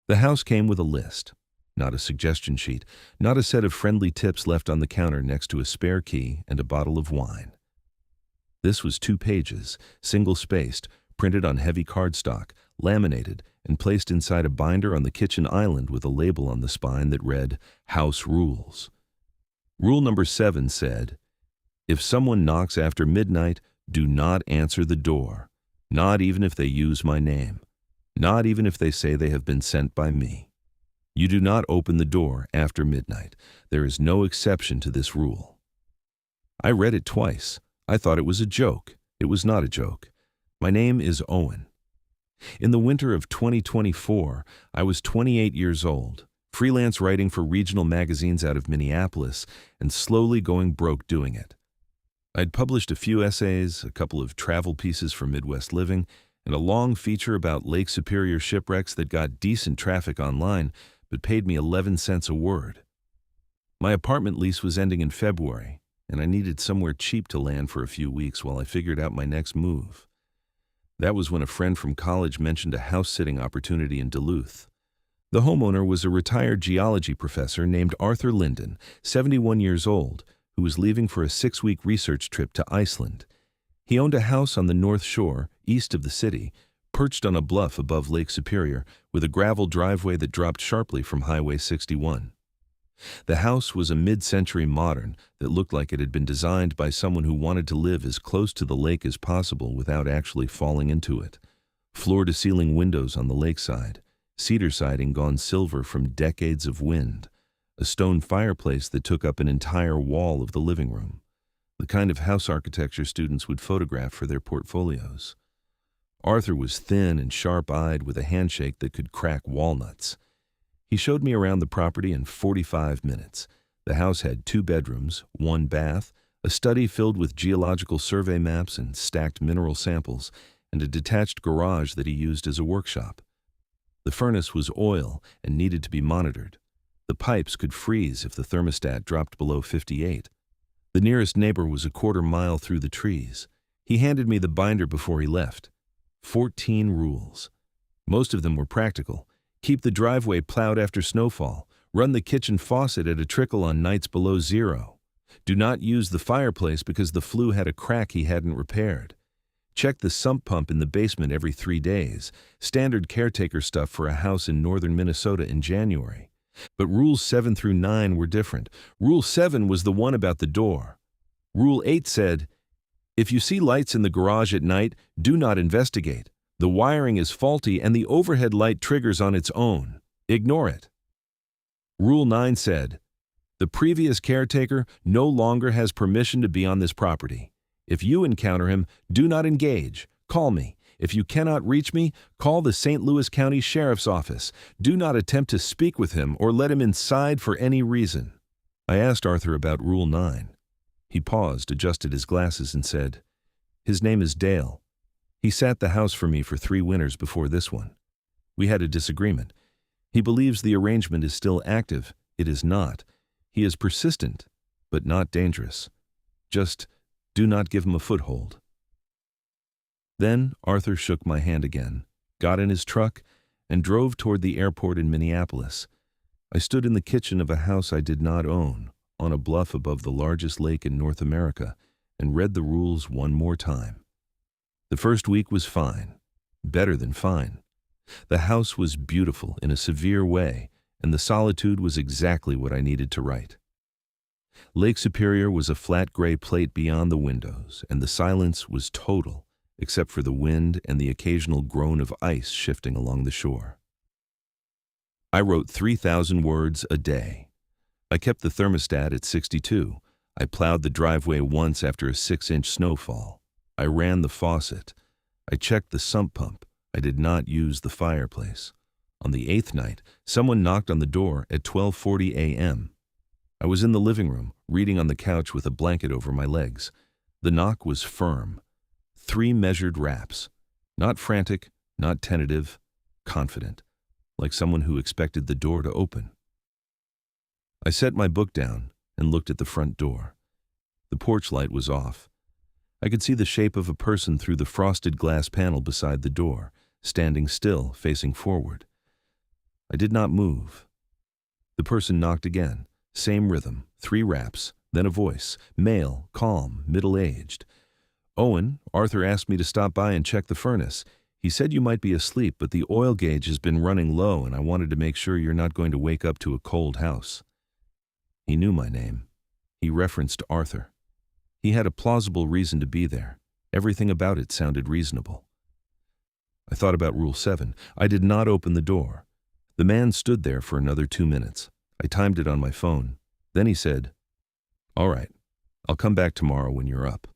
The house came with a list, not a suggestion sheet, not a set of friendly tips left on the counter next to a spare key and a bottle of wine. This was 2 pages, single-spaced, printed on heavy cardstock, laminated, and placed inside a binder on the kitchen island with a label on the spine that read, "House Rules." Rule number 7 said, "If someone knocks after midnight, do not answer the door, not even if they use my name, not even if they say they have been sent by me. You do not open the door after midnight. There is no exception to this rule." I read it twice. I thought it was a joke. It was not a joke. My name is Owen. In the winter of 2024, I was 28 years old, freelance writing for regional magazines out of Minneapolis, and slowly going broke doing it. I'd published a few essays, a couple of travel pieces for Midwest Living, and a long feature about Lake Superior shipwrecks that got decent traffic online, but paid me 11 cents a word. My apartment lease was ending in February, and I needed somewhere cheap to land for a few weeks while I figured out my next move. That was when a friend from college mentioned a house-sitting opportunity in Duluth. The homeowner was a retired geology professor named Arthur Linden, 71 years old, who was leaving for a 6-week research trip to Iceland. He owned a house on the North Shore, east of the city, perched on a bluff above Lake Superior, with a gravel driveway that dropped sharply from Highway 61. The house was a mid-century modern that looked like it had been designed by someone who wanted to live as close to the lake as possible without actually falling into it. Floor-to-ceiling windows on the lakeside, cedar siding gone silver from decades of wind, a stone fireplace that took up an entire wall of the living room, the kind of house architecture students would photograph for their portfolios. Arthur was thin and sharp-eyed with a handshake that could crack walnuts. He showed me around the property in 45 minutes. The house had 2 bedrooms, 1 bath, a study filled with geological survey maps and stacked mineral samples, and a detached garage that he used as a workshop. The furnace was oil and needed to be monitored. The pipes could freeze if the thermostat dropped below 58. The nearest neighbor was a quarter mile through the trees. He handed me the binder before he left. 14 rules. Most of them were practical. Keep the driveway plowed after snowfall. Run the kitchen faucet at a trickle on nights below 0. Do not use the fireplace because the flue had a crack he hadn't repaired. Check the sump pump in the basement every 3 days. Standard caretaker stuff for a house in northern Minnesota in January. But rules 7 through 9 were different. Rule 7 was the one about the door. Rule 8 said, "If you see lights in the garage at night, do not investigate. The wiring is faulty and the overhead light triggers on its own. Ignore it." Rule 9 said, "The previous caretaker no longer has permission to be on this property. If you encounter him, do not engage. Call me. If you cannot reach me, call the St. Louis County Sheriff's Office. Do not attempt to speak with him or let him inside for any reason." I asked Arthur about Rule 9. He paused, adjusted his glasses, and said, "His name is Dale. He sat the house for me for 3 winters before this one. We had a disagreement. He believes the arrangement is still active. It is not. He is persistent, but not dangerous. Just do not give him a foothold." Then Arthur shook my hand again, got in his truck, and drove toward the airport in Minneapolis. I stood in the kitchen of a house I did not own, on a bluff above the largest lake in North America, and read the rules one more time. The first week was fine, better than fine. The house was beautiful in a severe way, and the solitude was exactly what I needed to write. Lake Superior was a flat gray plate beyond the windows, and the silence was total, except for the wind and the occasional groan of ice shifting along the shore. I wrote 3,000 words a day. I kept the thermostat at 62. I plowed the driveway once after a 6-inch snowfall. I ran the faucet. I checked the sump pump. I did not use the fireplace. On the 8th night, someone knocked on the door at 12:40 a.m. I was in the living room, reading on the couch with a blanket over my legs. The knock was firm. 3 measured raps. Not frantic, not tentative, confident, like someone who expected the door to open. I set my book down and looked at the front door. The porch light was off. I could see the shape of a person through the frosted glass panel beside the door, standing still, facing forward. I did not move. The person knocked again. Same rhythm, 3 raps, then a voice, male, calm, middle-aged. "Owen, Arthur asked me to stop by and check the furnace. He said you might be asleep, but the oil gauge has been running low and I wanted to make sure you're not going to wake up to a cold house." He knew my name. He referenced Arthur. He had a plausible reason to be there. Everything about it sounded reasonable. I thought about Rule 7. I did not open the door. The man stood there for another 2 minutes. I timed it on my phone. Then he said, "All right, I'll come back tomorrow when you're up."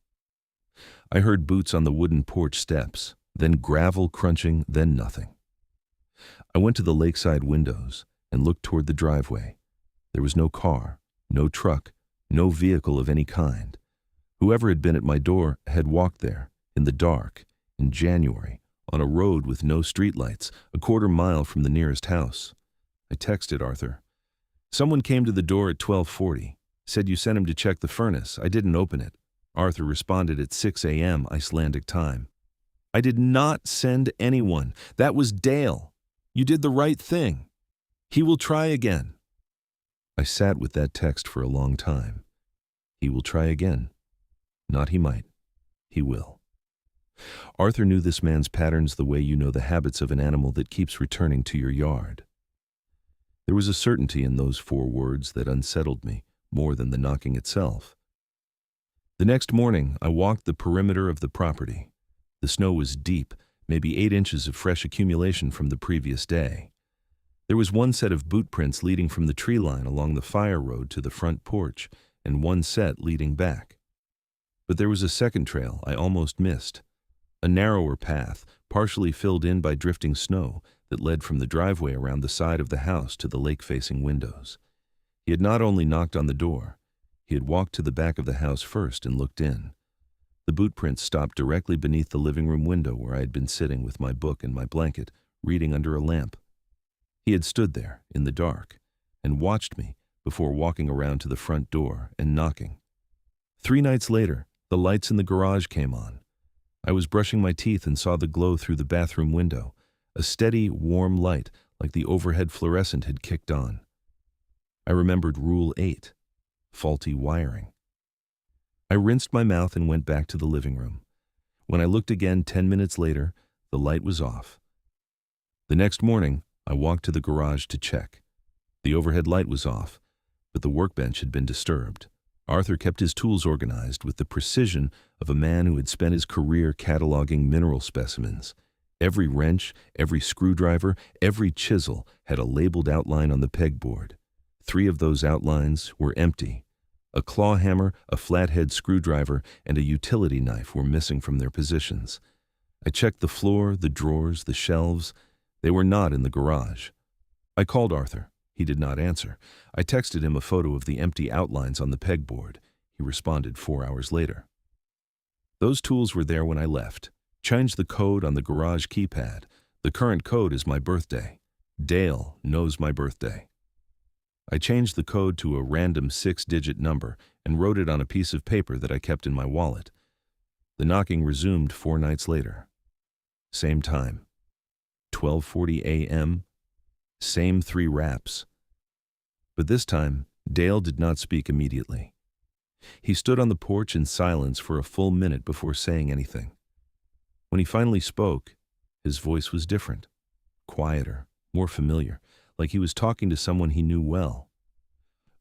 I heard boots on the wooden porch steps, then gravel crunching, then nothing. I went to the lakeside windows and looked toward the driveway. There was no car, no truck, no vehicle of any kind. Whoever had been at my door had walked there, in the dark, in January, on a road with no streetlights, a quarter mile from the nearest house. I texted Arthur. "Someone came to the door at 12:40, said you sent him to check the furnace. I didn't open it." Arthur responded at 6 a.m. Icelandic time. "I did not send anyone. That was Dale. You did the right thing. He will try again." I sat with that text for a long time. He will try again. Not he might. He will. Arthur knew this man's patterns the way you know the habits of an animal that keeps returning to your yard. There was a certainty in those 4 words that unsettled me more than the knocking itself. The next morning, I walked the perimeter of the property. The snow was deep, maybe 8 inches of fresh accumulation from the previous day. There was one set of boot prints leading from the tree line along the fire road to the front porch, and one set leading back. But there was a second trail I almost missed. A narrower path, partially filled in by drifting snow, that led from the driveway around the side of the house to the lake-facing windows. He had not only knocked on the door, he had walked to the back of the house first and looked in. The boot prints stopped directly beneath the living room window where I had been sitting with my book and my blanket, reading under a lamp. He had stood there, in the dark, and watched me before walking around to the front door and knocking. 3 nights later, the lights in the garage came on. I was brushing my teeth and saw the glow through the bathroom window, a steady, warm light like the overhead fluorescent had kicked on. I remembered Rule 8, faulty wiring. I rinsed my mouth and went back to the living room. When I looked again 10 minutes later, the light was off. The next morning, I walked to the garage to check. The overhead light was off, but the workbench had been disturbed. Arthur kept his tools organized with the precision of a man who had spent his career cataloging mineral specimens. Every wrench, every screwdriver, every chisel had a labeled outline on the pegboard. 3 of those outlines were empty. A claw hammer, a flathead screwdriver, and a utility knife were missing from their positions. I checked the floor, the drawers, the shelves. They were not in the garage. I called Arthur. He did not answer. I texted him a photo of the empty outlines on the pegboard. He responded 4 hours later. Those tools were there when I left. Changed the code on the garage keypad. The current code is my birthday. Dale knows my birthday. I changed the code to a random 6-digit number and wrote it on a piece of paper that I kept in my wallet. The knocking resumed 4 nights later. Same time. 12:40 a.m. Same 3 raps. But this time, Dale did not speak immediately. He stood on the porch in silence for a full minute before saying anything. When he finally spoke, his voice was different, quieter, more familiar, like he was talking to someone he knew well.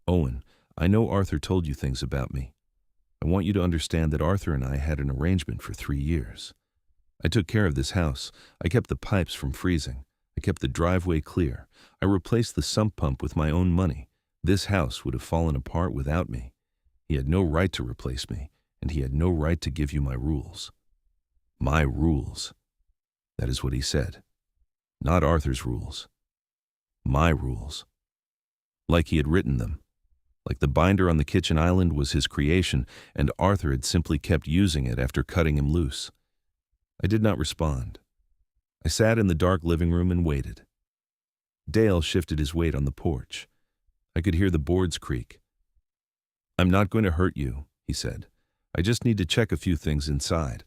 "Owen, I know Arthur told you things about me. I want you to understand that Arthur and I had an arrangement for 3 years. I took care of this house. I kept the pipes from freezing. I kept the driveway clear. I replaced the sump pump with my own money. This house would have fallen apart without me. He had no right to replace me, and he had no right to give you my rules." My rules. That is what he said. Not Arthur's rules. My rules. Like he had written them. Like the binder on the kitchen island was his creation, and Arthur had simply kept using it after cutting him loose. I did not respond. I sat in the dark living room and waited. Dale shifted his weight on the porch. I could hear the boards creak. "I'm not going to hurt you," he said. "I just need to check a few things inside.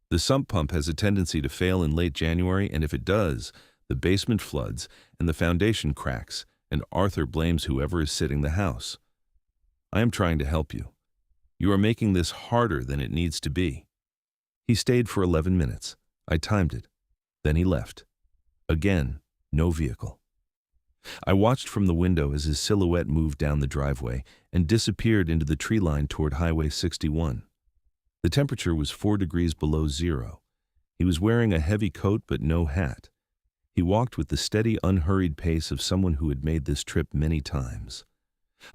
The sump pump has a tendency to fail in late January, and if it does, The basement floods, and the foundation cracks, and Arthur blames whoever is sitting the house. I am trying to help you. You are making this harder than it needs to be. He stayed for 11 minutes. I timed it. Then he left. Again, no vehicle. I watched from the window as his silhouette moved down the driveway and disappeared into the tree line toward Highway 61. The temperature was 4 degrees below zero. He was wearing a heavy coat but no hat. He walked with the steady, unhurried pace of someone who had made this trip many times.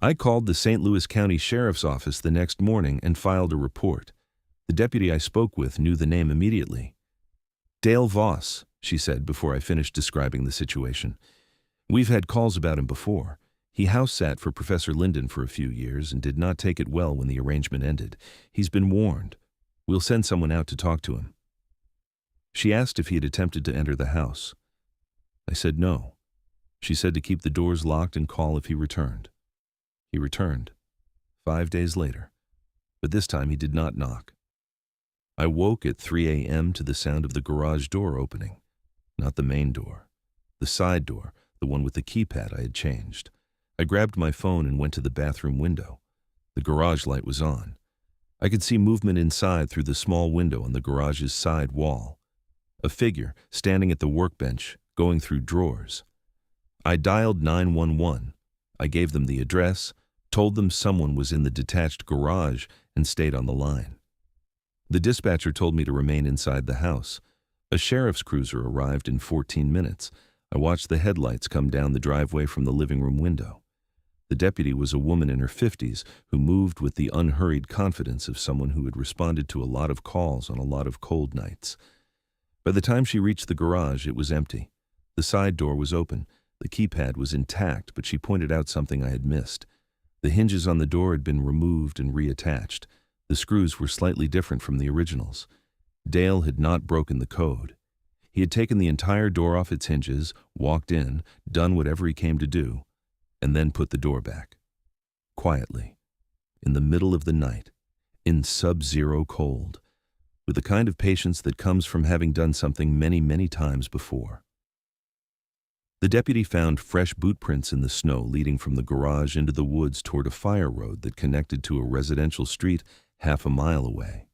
I called the St. Louis County Sheriff's Office the next morning and filed a report. The deputy I spoke with knew the name immediately. "Dale Voss," she said before I finished describing the situation. "We've had calls about him before. He house-sat for Professor Linden for a few years and did not take it well when the arrangement ended. He's been warned. We'll send someone out to talk to him." She asked if he had attempted to enter the house. I said no. She said to keep the doors locked and call if he returned. He returned, 5 days later, but this time he did not knock. I woke at 3 a.m. to the sound of the garage door opening. Not the main door. The side door, the one with the keypad I had changed. I grabbed my phone and went to the bathroom window. The garage light was on. I could see movement inside through the small window on the garage's side wall. A figure standing at the workbench, going through drawers. I dialed 911. I gave them the address, told them someone was in the detached garage, and stayed on the line. The dispatcher told me to remain inside the house. A sheriff's cruiser arrived in 14 minutes. I watched the headlights come down the driveway from the living room window. The deputy was a woman in her 50s who moved with the unhurried confidence of someone who had responded to a lot of calls on a lot of cold nights. By the time she reached the garage, it was empty. The side door was open. The keypad was intact, but she pointed out something I had missed. The hinges on the door had been removed and reattached. The screws were slightly different from the originals. Dale had not broken the code. He had taken the entire door off its hinges, walked in, done whatever he came to do, and then put the door back. Quietly, in the middle of the night, in sub-zero cold, with the kind of patience that comes from having done something many, many times before. The deputy found fresh boot prints in the snow leading from the garage into the woods toward a fire road that connected to a residential street half a mile away.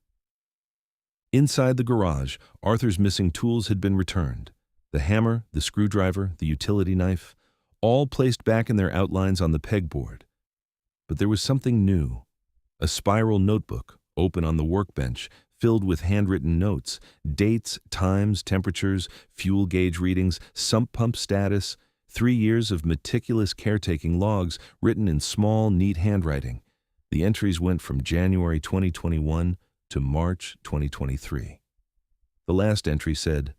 Inside the garage, Arthur's missing tools had been returned. The hammer, the screwdriver, the utility knife, all placed back in their outlines on the pegboard. But there was something new. A spiral notebook, open on the workbench, filled with handwritten notes, dates, times, temperatures, fuel gauge readings, sump pump status, 3 years of meticulous caretaking logs written in small, neat handwriting. The entries went from January 2021 to March 2023. The last entry said,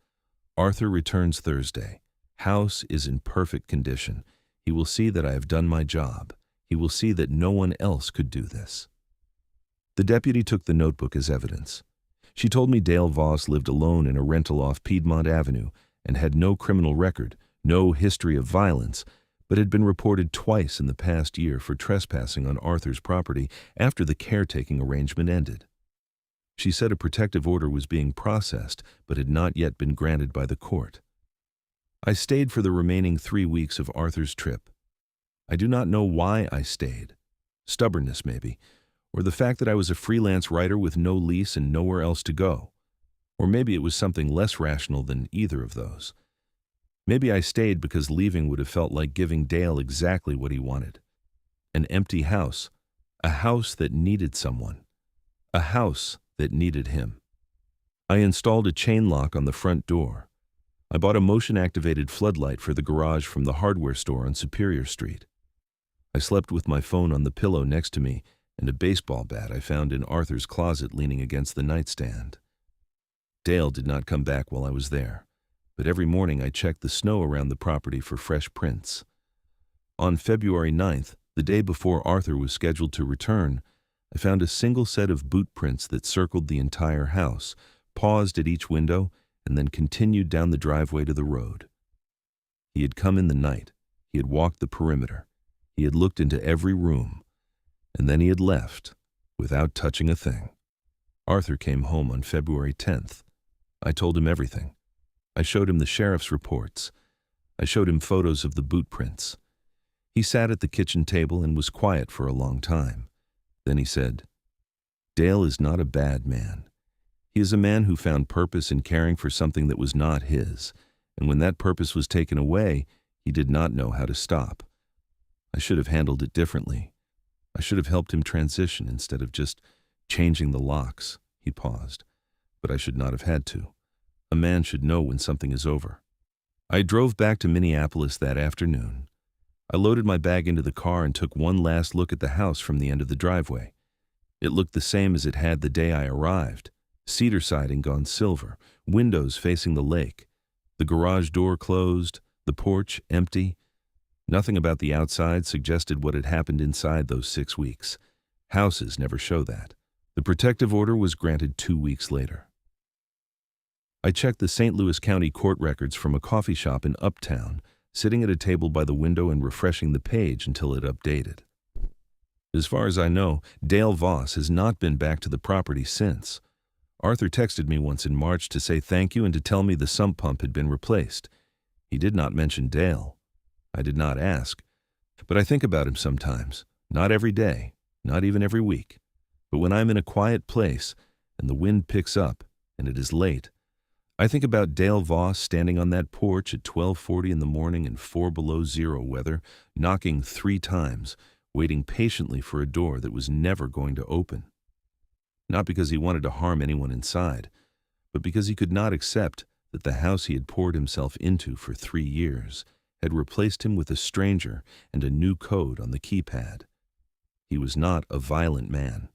"Arthur returns Thursday. House is in perfect condition. He will see that I have done my job. He will see that no one else could do this." The deputy took the notebook as evidence. She told me Dale Voss lived alone in a rental off Piedmont Avenue and had no criminal record, no history of violence, but had been reported twice in the past year for trespassing on Arthur's property after the caretaking arrangement ended. She said a protective order was being processed but had not yet been granted by the court. I stayed for the remaining 3 weeks of Arthur's trip. I do not know why I stayed. Stubbornness, maybe. Or the fact that I was a freelance writer with no lease and nowhere else to go. Or maybe it was something less rational than either of those. Maybe I stayed because leaving would have felt like giving Dale exactly what he wanted. An empty house. A house that needed someone. A house that needed him. I installed a chain lock on the front door. I bought a motion-activated floodlight for the garage from the hardware store on Superior Street. I slept with my phone on the pillow next to me and a baseball bat I found in Arthur's closet leaning against the nightstand. Dale did not come back while I was there, but every morning I checked the snow around the property for fresh prints. On February 9th, the day before Arthur was scheduled to return, I found a single set of boot prints that circled the entire house, paused at each window, and then continued down the driveway to the road. He had come in the night. He had walked the perimeter. He had looked into every room. And then he had left, without touching a thing. Arthur came home on February 10th. I told him everything. I showed him the sheriff's reports. I showed him photos of the boot prints. He sat at the kitchen table and was quiet for a long time. Then he said, "Dale is not a bad man. He is a man who found purpose in caring for something that was not his, and when that purpose was taken away, he did not know how to stop. I should have handled it differently. I should have helped him transition instead of just changing the locks." He paused. "But I should not have had to. A man should know when something is over." I drove back to Minneapolis that afternoon. I loaded my bag into the car and took one last look at the house from the end of the driveway. It looked the same as it had the day I arrived. Cedar siding gone silver, windows facing the lake, the garage door closed, the porch empty. Nothing about the outside suggested what had happened inside those 6 weeks. Houses never show that. The protective order was granted 2 weeks later. I checked the St. Louis County court records from a coffee shop in Uptown, sitting at a table by the window and refreshing the page until it updated. As far as I know, Dale Voss has not been back to the property since. Arthur texted me once in March to say thank you and to tell me the sump pump had been replaced. He did not mention Dale. I did not ask, but I think about him sometimes, not every day, not even every week. But when I'm in a quiet place and the wind picks up and it is late, I think about Dale Voss standing on that porch at 12:40 in the morning in 4 below zero weather, knocking 3 times, waiting patiently for a door that was never going to open. Not because he wanted to harm anyone inside, but because he could not accept that the house he had poured himself into for 3 years had replaced him with a stranger and a new code on the keypad. He was not a violent man.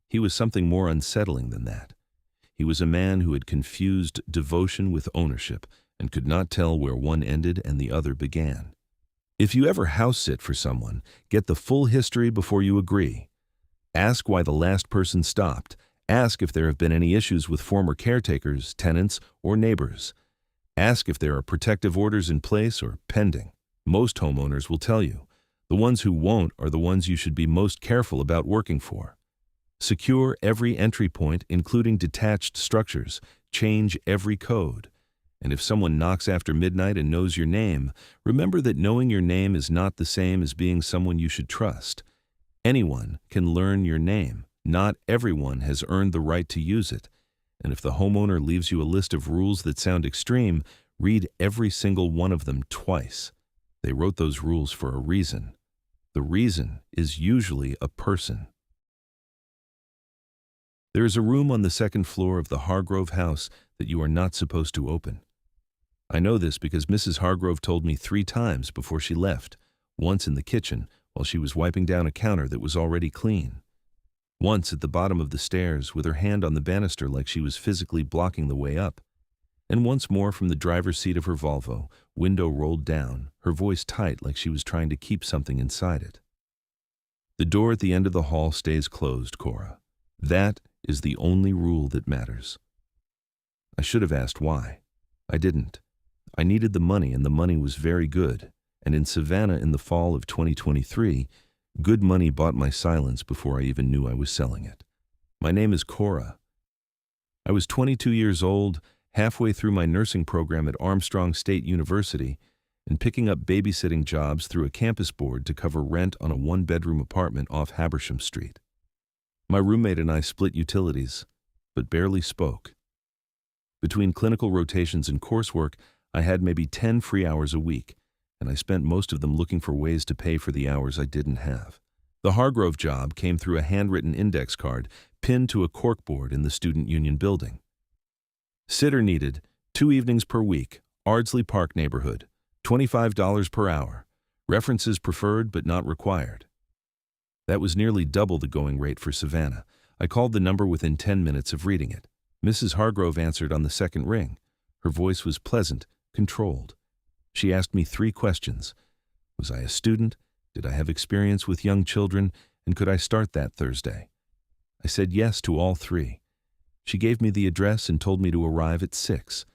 He was something more unsettling than that. He was a man who had confused devotion with ownership and could not tell where one ended and the other began. If you ever house sit for someone, get the full history before you agree. Ask why the last person stopped. Ask if there have been any issues with former caretakers, tenants, or neighbors. Ask if there are protective orders in place or pending. Most homeowners will tell you. The ones who won't are the ones you should be most careful about working for. Secure every entry point, including detached structures. Change every code. And if someone knocks after midnight and knows your name, remember that knowing your name is not the same as being someone you should trust. Anyone can learn your name. Not everyone has earned the right to use it. And if the homeowner leaves you a list of rules that sound extreme, read every single one of them twice. They wrote those rules for a reason. The reason is usually a person. There is a room on the second floor of the Hargrove house that you are not supposed to open. I know this because Mrs. Hargrove told me 3 times before she left, once in the kitchen while she was wiping down a counter that was already clean, once at the bottom of the stairs with her hand on the banister like she was physically blocking the way up, and once more from the driver's seat of her Volvo, window rolled down, her voice tight like she was trying to keep something inside it. The door at the end of the hall stays closed, Cora. That is the only rule that matters. I should have asked why. I didn't. I needed the money, and the money was very good. And in Savannah in the fall of 2023, good money bought my silence before I even knew I was selling it. My name is Cora. I was 22 years old, halfway through my nursing program at Armstrong State University, and picking up babysitting jobs through a campus board to cover rent on a 1-bedroom apartment off Habersham Street. My roommate and I split utilities, but barely spoke. Between clinical rotations and coursework, I had maybe 10 free hours a week, and I spent most of them looking for ways to pay for the hours I didn't have. The Hargrove job came through a handwritten index card pinned to a corkboard in the Student Union building. Sitter needed, 2 evenings per week, Ardsley Park neighborhood, $25 per hour. References preferred but not required. That was nearly double the going rate for Savannah. I called the number within 10 minutes of reading it. Mrs. Hargrove answered on the second ring. Her voice was pleasant, controlled. She asked me 3 questions. Was I a student? Did I have experience with young children? And could I start that Thursday? I said yes to all 3. She gave me the address and told me to arrive at 6.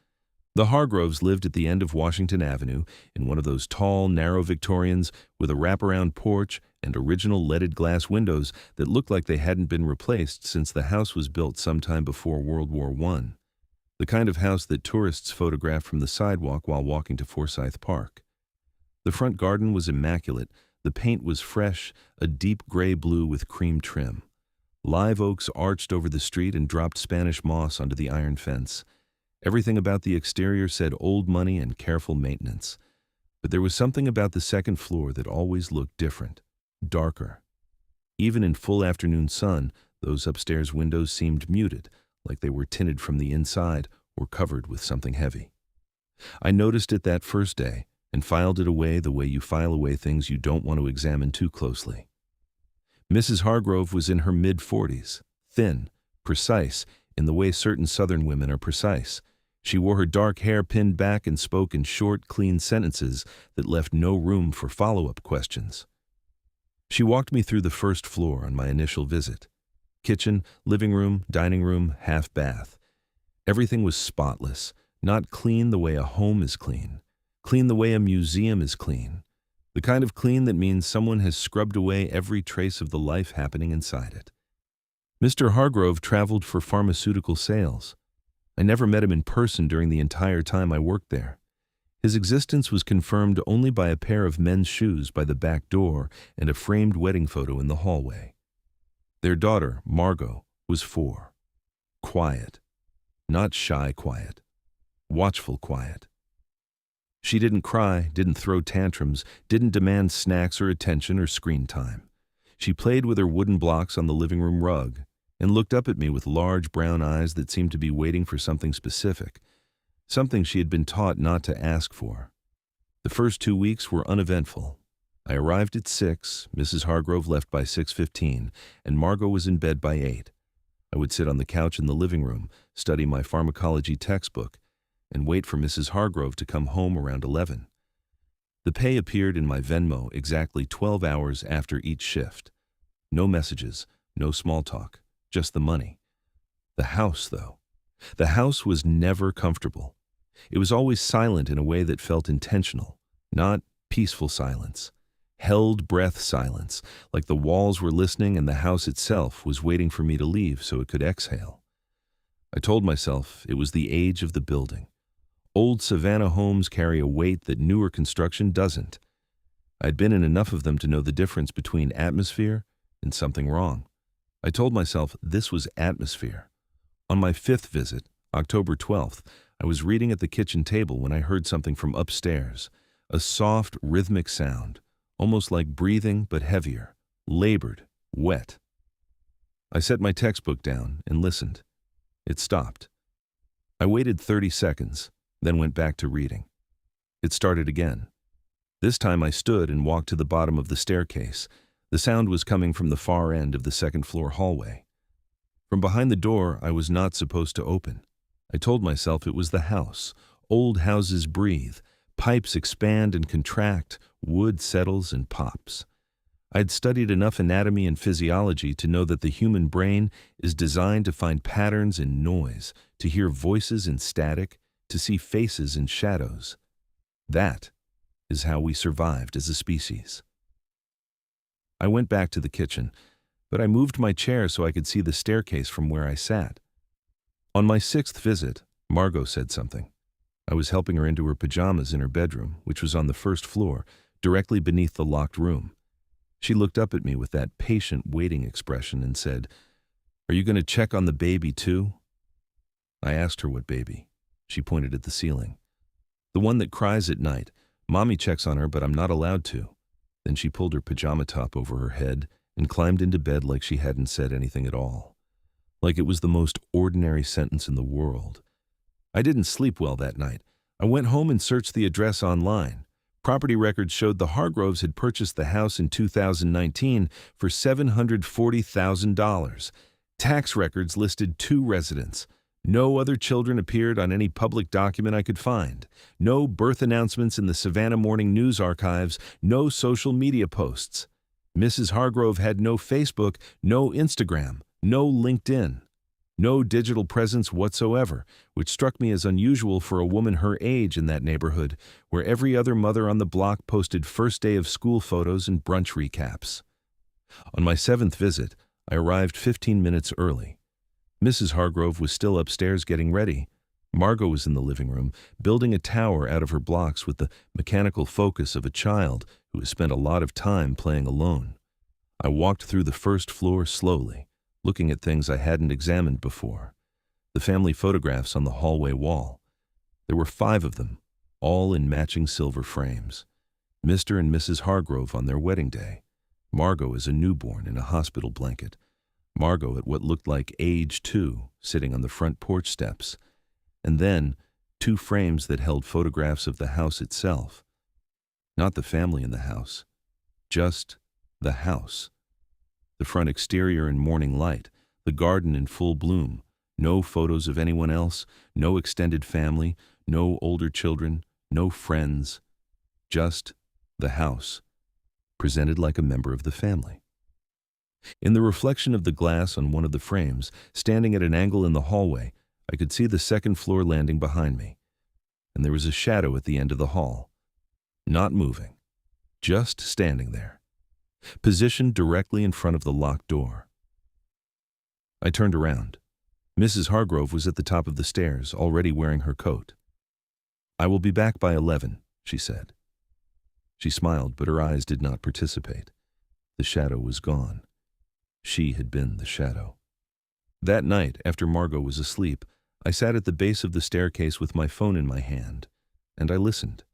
The Hargroves lived at the end of Washington Avenue in one of those tall, narrow Victorians with a wraparound porch and original leaded glass windows that looked like they hadn't been replaced since the house was built sometime before World War I. The kind of house that tourists photograph from the sidewalk while walking to Forsyth Park. The front garden was immaculate. The paint was fresh, a deep gray blue with cream trim. Live oaks arched over the street and dropped Spanish moss onto the iron fence. Everything about the exterior said old money and careful maintenance. But there was something about the second floor that always looked different, darker. Even in full afternoon sun, those upstairs windows seemed muted, like they were tinted from the inside or covered with something heavy. I noticed it that first day and filed it away the way you file away things you don't want to examine too closely. Mrs. Hargrove was in her mid-40s, thin, precise, in the way certain Southern women are precise. She wore her dark hair pinned back and spoke in short, clean sentences that left no room for follow-up questions. She walked me through the first floor on my initial visit. Kitchen, living room, dining room, half bath. Everything was spotless, not clean the way a home is clean the way a museum is clean, the kind of clean that means someone has scrubbed away every trace of the life happening inside it. Mr. Hargrove traveled for pharmaceutical sales. I never met him in person during the entire time I worked there. His existence was confirmed only by a pair of men's shoes by the back door and a framed wedding photo in the hallway. Their daughter, Margot, was 4. Quiet. Not shy quiet. Watchful quiet. She didn't cry, didn't throw tantrums, didn't demand snacks or attention or screen time. She played with her wooden blocks on the living room rug and looked up at me with large brown eyes that seemed to be waiting for something specific, something she had been taught not to ask for. The first 2 weeks were uneventful. I arrived at 6, Mrs. Hargrove left by 6:15, and Margot was in bed by 8. I would sit on the couch in the living room, study my pharmacology textbook, and wait for Mrs. Hargrove to come home around 11. The pay appeared in my Venmo exactly 12 hours after each shift. No messages, no small talk, just the money. The house, though. The house was never comfortable. It was always silent in a way that felt intentional, not peaceful silence. Held breath silence, like the walls were listening and the house itself was waiting for me to leave so it could exhale. I told myself it was the age of the building. Old Savannah homes carry a weight that newer construction doesn't. I'd been in enough of them to know the difference between atmosphere and something wrong. I told myself this was atmosphere. On my 5th visit, October 12th, I was reading at the kitchen table when I heard something from upstairs, a soft, rhythmic sound, almost like breathing but heavier, labored, wet. I set my textbook down and listened. It stopped. I waited 30 seconds, then went back to reading. It started again. This time I stood and walked to the bottom of the staircase. The sound was coming from the far end of the second-floor hallway. From behind the door I was not supposed to open. I told myself it was the house. Old houses breathe. Pipes expand and contract. Wood settles and pops. I'd studied enough anatomy and physiology to know that the human brain is designed to find patterns in noise, to hear voices in static, to see faces in shadows. That is how we survived as a species. I went back to the kitchen, but I moved my chair so I could see the staircase from where I sat. On my 6th visit, Margot said something. I was helping her into her pajamas in her bedroom, which was on the 1st floor, directly beneath the locked room. She looked up at me with that patient waiting expression and said, "Are you going to check on the baby too?" I asked her what baby. She pointed at the ceiling. "The one that cries at night. Mommy checks on her, but I'm not allowed to." Then she pulled her pajama top over her head and climbed into bed like she hadn't said anything at all. Like it was the most ordinary sentence in the world. I didn't sleep well that night. I went home and searched the address online. Property records showed the Hargroves had purchased the house in 2019 for $740,000. Tax records listed 2 residents. No other children appeared on any public document I could find. No birth announcements in the Savannah Morning News archives. No social media posts. Mrs. Hargrove had no Facebook, no Instagram, no LinkedIn. No digital presence whatsoever, which struck me as unusual for a woman her age in that neighborhood, where every other mother on the block posted first day of school photos and brunch recaps. On my 7th visit, I arrived 15 minutes early. Mrs. Hargrove was still upstairs getting ready. Margot was in the living room, building a tower out of her blocks with the mechanical focus of a child who has spent a lot of time playing alone. I walked through the first floor slowly, looking at things I hadn't examined before. The family photographs on the hallway wall. There were 5 of them, all in matching silver frames. Mr. and Mrs. Hargrove on their wedding day. Margot as a newborn in a hospital blanket. Margot at what looked like age 2, sitting on the front porch steps. And then 2 frames that held photographs of the house itself. Not the family in the house, just the house. The front exterior in morning light, the garden in full bloom, no photos of anyone else, no extended family, no older children, no friends, just the house, presented like a member of the family. In the reflection of the glass on one of the frames, standing at an angle in the hallway, I could see the second floor landing behind me, and there was a shadow at the end of the hall, not moving, just standing there, positioned directly in front of the locked door. I turned around. Mrs. Hargrove was at the top of the stairs, already wearing her coat. "I will be back by 11, she said. She smiled, but her eyes did not participate. The shadow was gone. She had been the shadow. That night, after Margot was asleep, I sat at the base of the staircase with my phone in my hand, and I listened.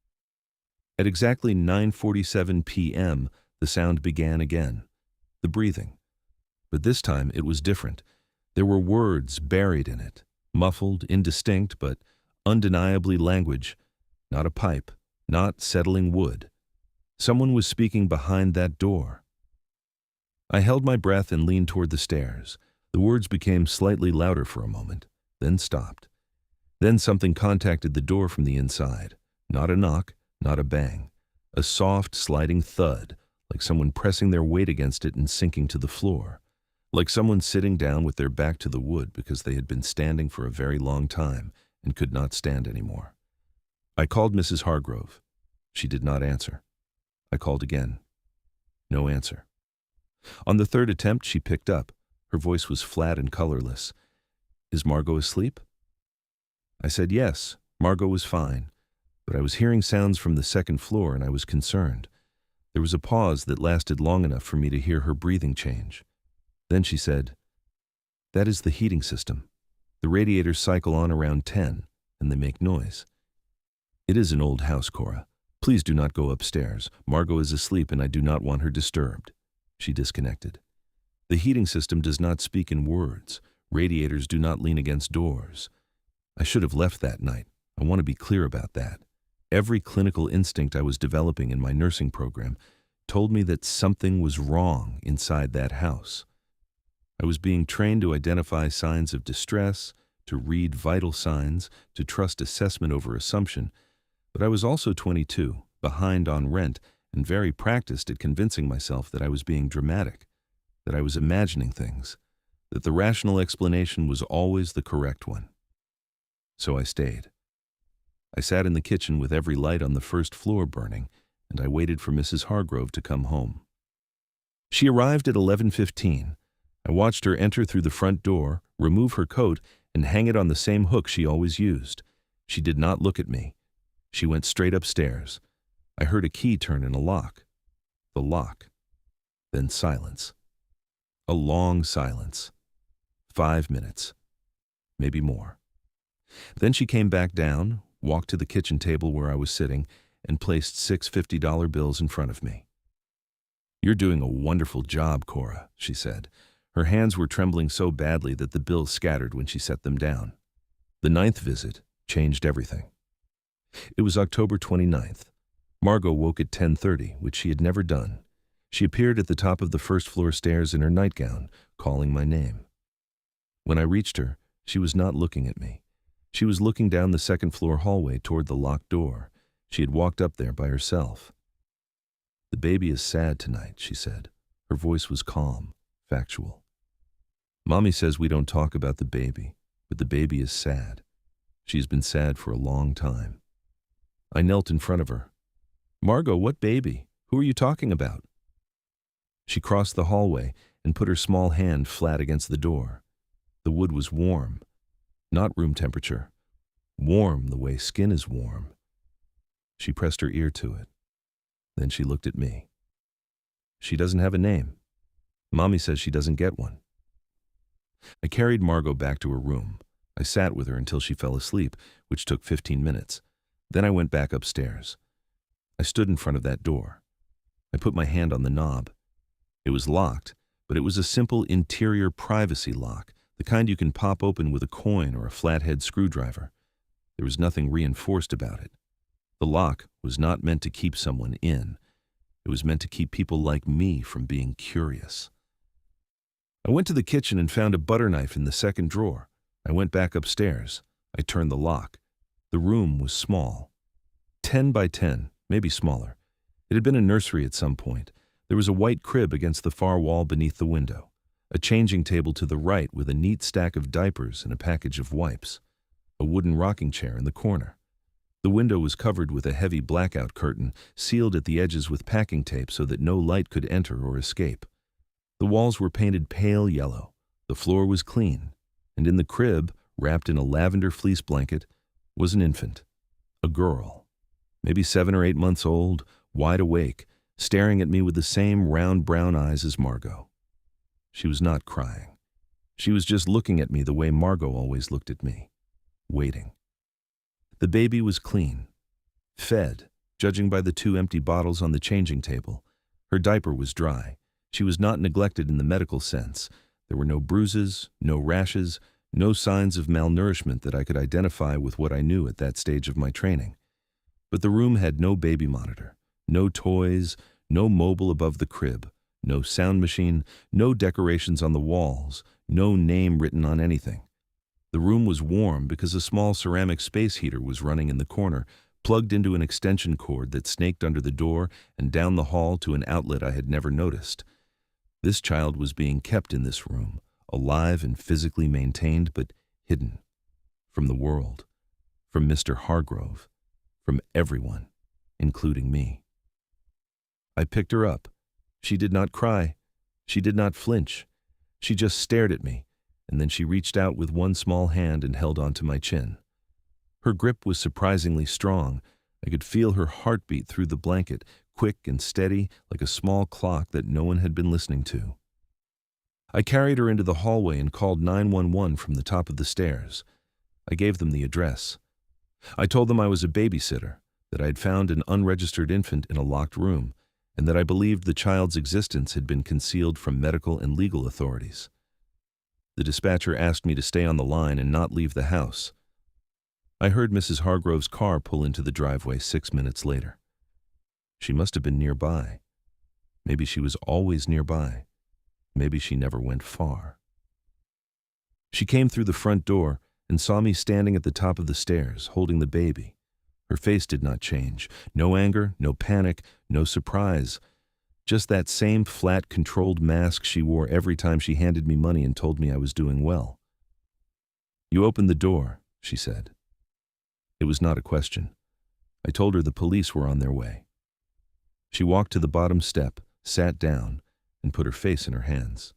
At exactly 9:47 p.m., the sound began again, the breathing. But this time it was different. There were words buried in it, muffled, indistinct, but undeniably language. Not a pipe, not settling wood. Someone was speaking behind that door. I held my breath and leaned toward the stairs. The words became slightly louder for a moment, then stopped. Then something contacted the door from the inside. Not a knock, not a bang. A soft, sliding thud, like someone pressing their weight against it and sinking to the floor. Like someone sitting down with their back to the wood because they had been standing for a very long time and could not stand anymore. I called Mrs. Hargrove. She did not answer. I called again. No answer. On the 3rd attempt, she picked up. Her voice was flat and colorless. "Is Margot asleep?" I said yes, Margot was fine, but I was hearing sounds from the 2nd floor and I was concerned. There was a pause that lasted long enough for me to hear her breathing change. Then she said, "That is the heating system. The radiators cycle on around 10, and they make noise. It is an old house, Cora. Please do not go upstairs. Margot is asleep and I do not want her disturbed." She disconnected. The heating system does not speak in words. Radiators do not lean against doors. I should have left that night. I want to be clear about that. Every clinical instinct I was developing in my nursing program told me that something was wrong inside that house. I was being trained to identify signs of distress, to read vital signs, to trust assessment over assumption, but I was also 22, behind on rent, and very practiced at convincing myself that I was being dramatic, that I was imagining things, that the rational explanation was always the correct one. So I stayed. I sat in the kitchen with every light on the 1st floor burning, and I waited for Mrs. Hargrove to come home. She arrived at 11:15. I watched her enter through the front door, remove her coat, and hang it on the same hook she always used. She did not look at me. She went straight upstairs. I heard a key turn in a lock. The lock. Then silence. A long silence. 5 minutes. Maybe more. Then she came back down, walked to the kitchen table where I was sitting, and placed 6 $50 bills in front of me. "You're doing a wonderful job, Cora," she said. Her hands were trembling so badly that the bills scattered when she set them down. The 9th visit changed everything. It was October 29th. Margot woke at 10:30, which she had never done. She appeared at the top of the 1st floor stairs in her nightgown, calling my name. When I reached her, she was not looking at me. She was looking down the 2nd floor hallway toward the locked door. She had walked up there by herself. "The baby is sad tonight," she said. Her voice was calm, factual. "Mommy says we don't talk about the baby, but the baby is sad. She's been sad for a long time." I knelt in front of her. "Margot, what baby? Who are you talking about?" She crossed the hallway and put her small hand flat against the door. The wood was warm, not room temperature. warm the way skin is warm. She pressed her ear to it. Then she looked at me. She doesn't have a name. Mommy says she doesn't get one. I carried Margot back to her room. I sat with her until she fell asleep, which took 15 minutes. Then I went back upstairs. I stood in front of that door. I put my hand on the knob. It was locked, but it was a simple interior privacy lock, the kind you can pop open with a coin or a flathead screwdriver. There was nothing reinforced about it. The lock was not meant to keep someone in. It was meant to keep people like me from being curious. I went to the kitchen and found a butter knife in the second drawer. I went back upstairs. I turned the lock. The room was small. 10 by 10, maybe smaller. It had been a nursery at some point. There was a white crib against the far wall beneath the window, a changing table to the right with a neat stack of diapers and a package of wipes, a wooden rocking chair in the corner. The window was covered with a heavy blackout curtain, sealed at the edges with packing tape so that no light could enter or escape. The walls were painted pale yellow. The floor was clean, and in the crib, wrapped in a lavender fleece blanket, was an infant, a girl, maybe 7 or 8 months old, wide awake, staring at me with the same round brown eyes as Margot. She was not crying. She was just looking at me the way Margot always looked at me, waiting. The baby was clean, fed, judging by the 2 empty bottles on the changing table. Her diaper was dry. She was not neglected in the medical sense. There were no bruises, no rashes, no signs of malnourishment that I could identify with what I knew at that stage of my training. But the room had no baby monitor, no toys, no mobile above the crib, no sound machine, no decorations on the walls, no name written on anything. The room was warm because a small ceramic space heater was running in the corner, plugged into an extension cord that snaked under the door and down the hall to an outlet I had never noticed. This child was being kept in this room, alive and physically maintained, but hidden from the world, from Mr. Hargrove, from everyone, including me. I picked her up. She did not cry. She did not flinch. She just stared at me, and then she reached out with one small hand and held onto my chin. Her grip was surprisingly strong. I could feel her heartbeat through the blanket, quick and steady, like a small clock that no one had been listening to. I carried her into the hallway and called 911 from the top of the stairs. I gave them the address. I told them I was a babysitter, that I had found an unregistered infant in a locked room, and that I believed the child's existence had been concealed from medical and legal authorities. The dispatcher asked me to stay on the line and not leave the house. I heard Mrs. Hargrove's car pull into the driveway 6 minutes later. She must have been nearby. Maybe she was always nearby. Maybe she never went far. She came through the front door and saw me standing at the top of the stairs, holding the baby. Her face did not change. No anger, no panic, no surprise. Just that same flat, controlled mask she wore every time she handed me money and told me I was doing well. "You opened the door," she said. It was not a question. I told her the police were on their way. She walked to the bottom step, sat down, and put her face in her hands.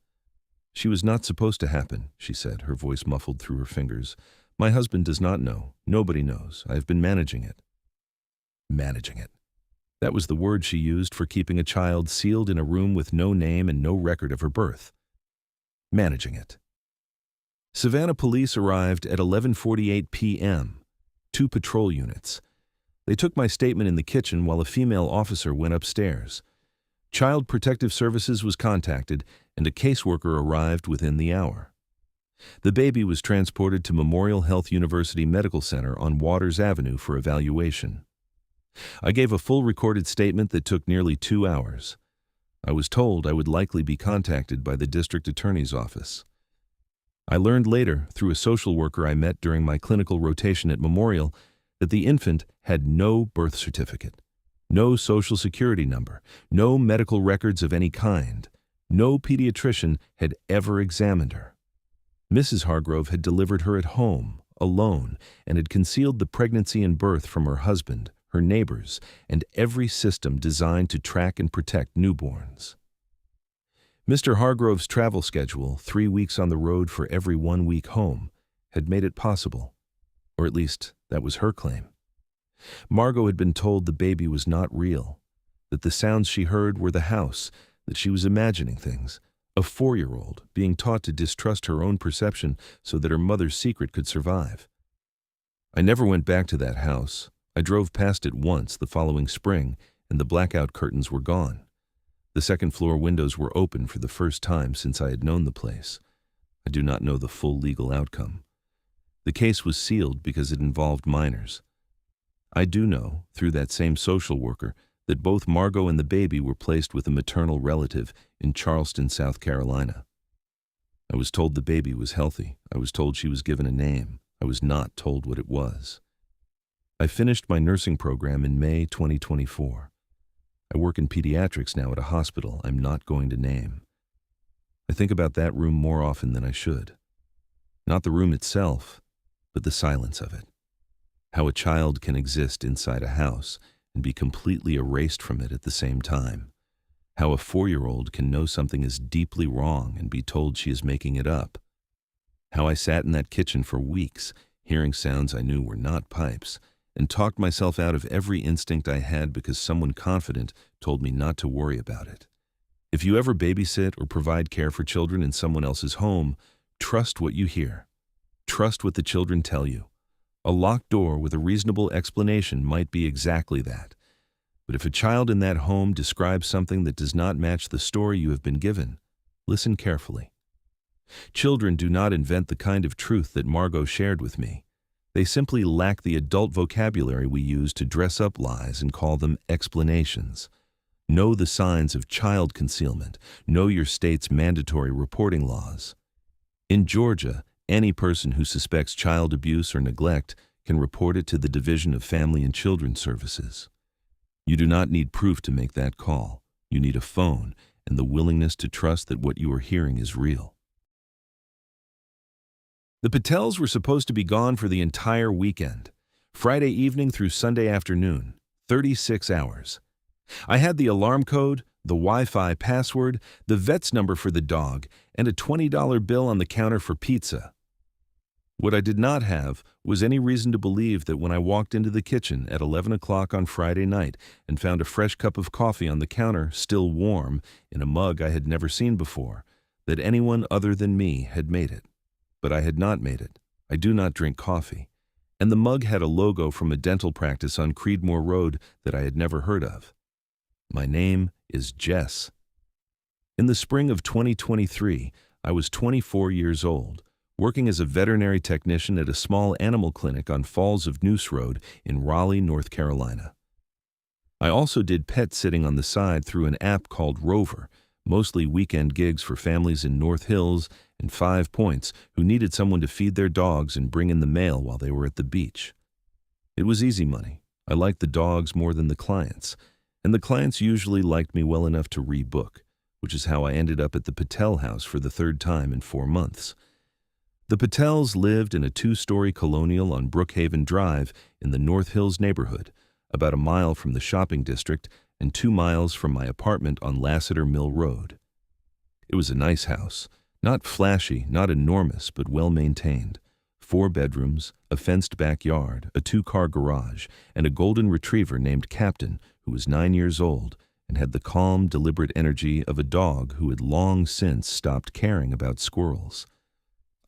"She was not supposed to happen," she said, her voice muffled through her fingers. "My husband does not know. Nobody knows. I have been managing it." Managing it. That was the word she used for keeping a child sealed in a room with no name and no record of her birth. Managing it. Savannah police arrived at 11:48 p.m., 2 patrol units. They took my statement in the kitchen while a female officer went upstairs. Child Protective Services was contacted, and a caseworker arrived within the hour. The baby was transported to Memorial Health University Medical Center on Waters Avenue for evaluation. I gave a full recorded statement that took nearly 2 hours. I was told I would likely be contacted by the district attorney's office. I learned later, through a social worker I met during my clinical rotation at Memorial, that the infant had no birth certificate, no social security number, no medical records of any kind. No pediatrician had ever examined her. Mrs. Hargrove had delivered her at home, alone, and had concealed the pregnancy and birth from her husband, her neighbors, and every system designed to track and protect newborns. Mr. Hargrove's travel schedule, 3 weeks on the road for every 1 week home, had made it possible. Or at least, that was her claim. Margot had been told the baby was not real, that the sounds she heard were the house, that she was imagining things, a 4-year-old being taught to distrust her own perception so that her mother's secret could survive. I never went back to that house. I drove past it once the following spring, and the blackout curtains were gone. The second-floor windows were open for the first time since I had known the place. I do not know the full legal outcome. The case was sealed because it involved minors. I do know, through that same social worker, that both Margot and the baby were placed with a maternal relative in Charleston, South Carolina. I was told the baby was healthy. I was told she was given a name. I was not told what it was. I finished my nursing program in May 2024. I work in pediatrics now at a hospital I'm not going to name. I think about that room more often than I should. Not the room itself, but the silence of it. How a child can exist inside a house and be completely erased from it at the same time. How a 4-year-old can know something is deeply wrong and be told she is making it up. How I sat in that kitchen for weeks, hearing sounds I knew were not pipes, and talked myself out of every instinct I had because someone confident told me not to worry about it. If you ever babysit or provide care for children in someone else's home, trust what you hear. Trust what the children tell you. A locked door with a reasonable explanation might be exactly that. But if a child in that home describes something that does not match the story you have been given, listen carefully. Children do not invent the kind of truth that Margot shared with me. They simply lack the adult vocabulary we use to dress up lies and call them explanations. Know the signs of child concealment. Know your state's mandatory reporting laws. In Georgia, any person who suspects child abuse or neglect can report it to the Division of Family and Children's Services. You do not need proof to make that call. You need a phone and the willingness to trust that what you are hearing is real. The Patels were supposed to be gone for the entire weekend, Friday evening through Sunday afternoon, 36 hours. I had the alarm code, the Wi-Fi password, the vet's number for the dog, and a $20 bill on the counter for pizza. What I did not have was any reason to believe that when I walked into the kitchen at 11 o'clock on Friday night and found a fresh cup of coffee on the counter, still warm, in a mug I had never seen before, that anyone other than me had made it. But I had not made it. I do not drink coffee. And the mug had a logo from a dental practice on Creedmoor Road that I had never heard of. My name is Jess. In the spring of 2023, I was 24 years old, working as a veterinary technician at a small animal clinic on Falls of Noose Road in Raleigh, North Carolina. I also did pet sitting on the side through an app called Rover, mostly weekend gigs for families in North Hills and 5 Points who needed someone to feed their dogs and bring in the mail while they were at the beach. It was easy money. I liked the dogs more than the clients, and the clients usually liked me well enough to rebook, which is how I ended up at the Patel house for the 3rd time in 4 months. The Patels lived in a 2-story colonial on Brookhaven Drive in the North Hills neighborhood, about a mile from the shopping district and 2 miles from my apartment on Lassiter Mill Road. It was a nice house, not flashy, not enormous, but well-maintained. 4 bedrooms, a fenced backyard, a 2-car garage, and a golden retriever named Captain, who was 9 years old and had the calm, deliberate energy of a dog who had long since stopped caring about squirrels.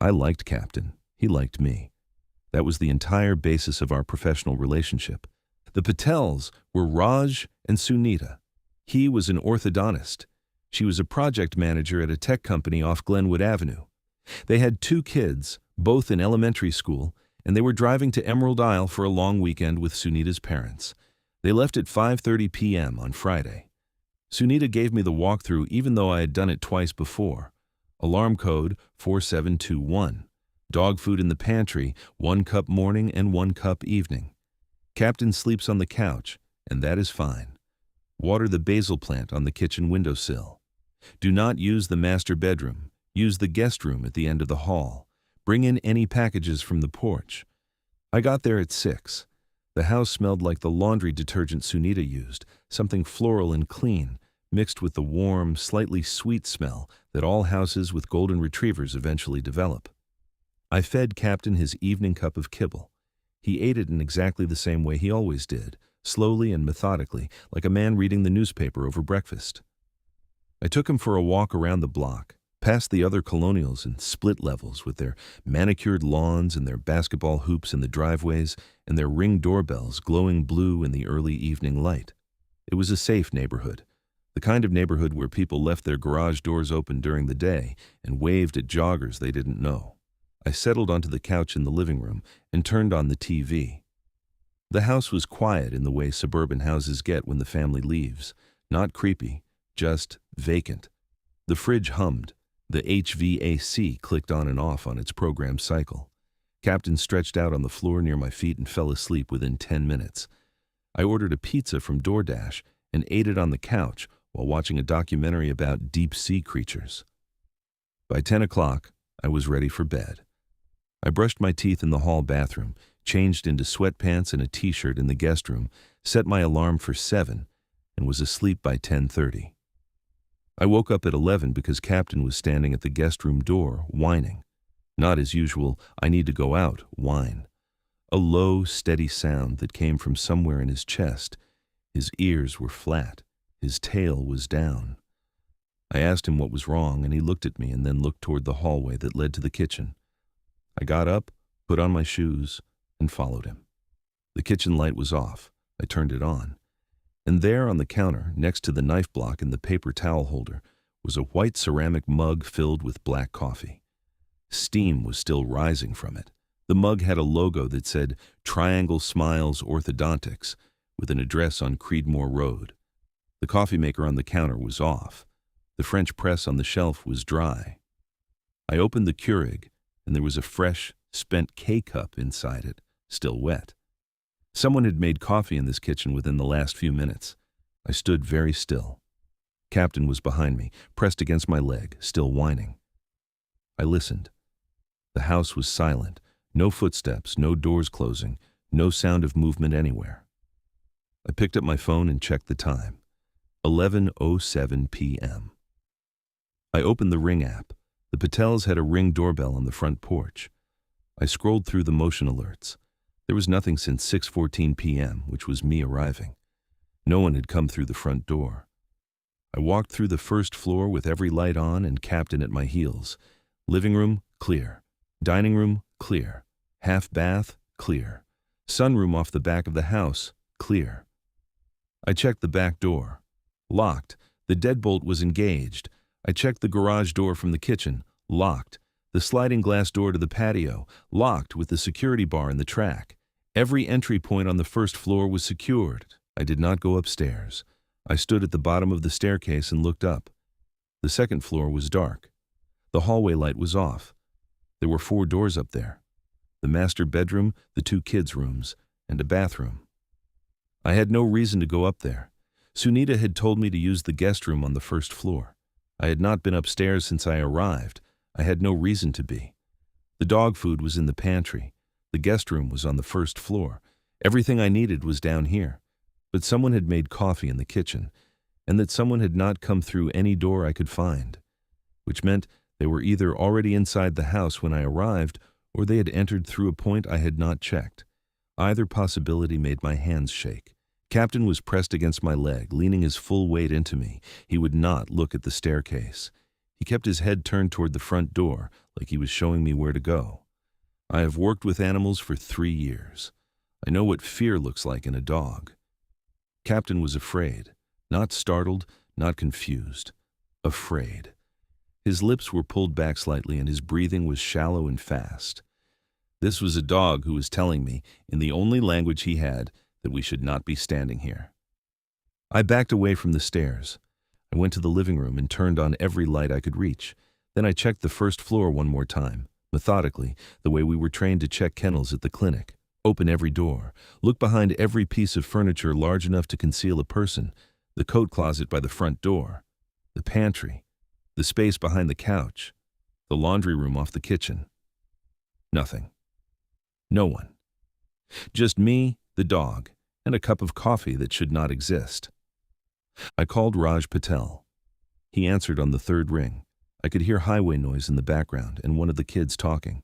I liked Captain. He liked me. That was the entire basis of our professional relationship. The Patels were Raj and Sunita. He was an orthodontist. She was a project manager at a tech company off Glenwood Avenue. They had 2 kids, both in elementary school, and they were driving to Emerald Isle for a long weekend with Sunita's parents. They left at 5:30 p.m. on Friday. Sunita gave me the walkthrough even though I had done it twice before. Alarm code 4721. Dog food in the pantry, 1 cup morning and 1 cup evening. Captain sleeps on the couch, and that is fine. Water the basil plant on the kitchen windowsill. Do not use the master bedroom. Use the guest room at the end of the hall. Bring in any packages from the porch. I got there at 6. The house smelled like the laundry detergent Sunita used, something floral and clean, mixed with the warm, slightly sweet smell that all houses with golden retrievers eventually develop. I fed Captain his evening cup of kibble. He ate it in exactly the same way he always did, slowly and methodically, like a man reading the newspaper over breakfast. I took him for a walk around the block, past the other colonials and split levels with their manicured lawns and their basketball hoops in the driveways and their ring doorbells glowing blue in the early evening light. It was a safe neighborhood, the kind of neighborhood where people left their garage doors open during the day and waved at joggers they didn't know. I settled onto the couch in the living room and turned on the TV. The house was quiet in the way suburban houses get when the family leaves, not creepy, just vacant. The fridge hummed. The HVAC clicked on and off on its programmed cycle. Captain stretched out on the floor near my feet and fell asleep within 10 minutes. I ordered a pizza from DoorDash and ate it on the couch while watching a documentary about deep-sea creatures. By 10 o'clock, I was ready for bed. I brushed my teeth in the hall bathroom, changed into sweatpants and a t-shirt in the guest room, set my alarm for 7, and was asleep by 10:30. I woke up at 11 because Captain was standing at the guest room door, whining. Not as usual, "I need to go out," whine. A low, steady sound that came from somewhere in his chest. His ears were flat. His tail was down. I asked him what was wrong, and he looked at me and then looked toward the hallway that led to the kitchen. I got up, put on my shoes, and followed him. The kitchen light was off. I turned it on. And there on the counter, next to the knife block and the paper towel holder, was a white ceramic mug filled with black coffee. Steam was still rising from it. The mug had a logo that said Triangle Smiles Orthodontics, with an address on Creedmoor Road. The coffee maker on the counter was off. The French press on the shelf was dry. I opened the Keurig, and there was a fresh, spent K-cup inside it, still wet. Someone had made coffee in this kitchen within the last few minutes. I stood very still. Captain was behind me, pressed against my leg, still whining. I listened. The house was silent. No footsteps, no doors closing, no sound of movement anywhere. I picked up my phone and checked the time. 11:07 p.m. I opened the Ring app. The Patels had a Ring doorbell on the front porch. I scrolled through the motion alerts. There was nothing since 6:14 p.m., which was me arriving. No one had come through the front door. I walked through the first floor with every light on and Captain at my heels. Living room, clear. Dining room, clear. Half bath, clear. Sunroom off the back of the house, clear. I checked the back door. Locked. The deadbolt was engaged. I checked the garage door from the kitchen. Locked. The sliding glass door to the patio. Locked with the security bar in the track. Every entry point on the first floor was secured. I did not go upstairs. I stood at the bottom of the staircase and looked up. The second floor was dark. The hallway light was off. There were 4 doors up there. The master bedroom, the 2 kids' rooms, and a bathroom. I had no reason to go up there. Sunita had told me to use the guest room on the first floor. I had not been upstairs since I arrived. I had no reason to be. The dog food was in the pantry. The guest room was on the first floor. Everything I needed was down here. But someone had made coffee in the kitchen, and that someone had not come through any door I could find, which meant they were either already inside the house when I arrived, or they had entered through a point I had not checked. Either possibility made my hands shake. Captain was pressed against my leg, leaning his full weight into me. He would not look at the staircase. He kept his head turned toward the front door, like he was showing me where to go. I have worked with animals for 3 years. I know what fear looks like in a dog. Captain was afraid, not startled, not confused. Afraid. His lips were pulled back slightly and his breathing was shallow and fast. This was a dog who was telling me, in the only language he had, that we should not be standing here. I backed away from the stairs. I went to the living room and turned on every light I could reach. Then I checked the first floor one more time, methodically, the way we were trained to check kennels at the clinic. Open every door. Look behind every piece of furniture large enough to conceal a person. The coat closet by the front door. The pantry. The space behind the couch. The laundry room off the kitchen. Nothing. No one. Just me, the dog, and a cup of coffee that should not exist. I called Raj Patel. He answered on the 3rd ring. I could hear highway noise in the background and one of the kids talking.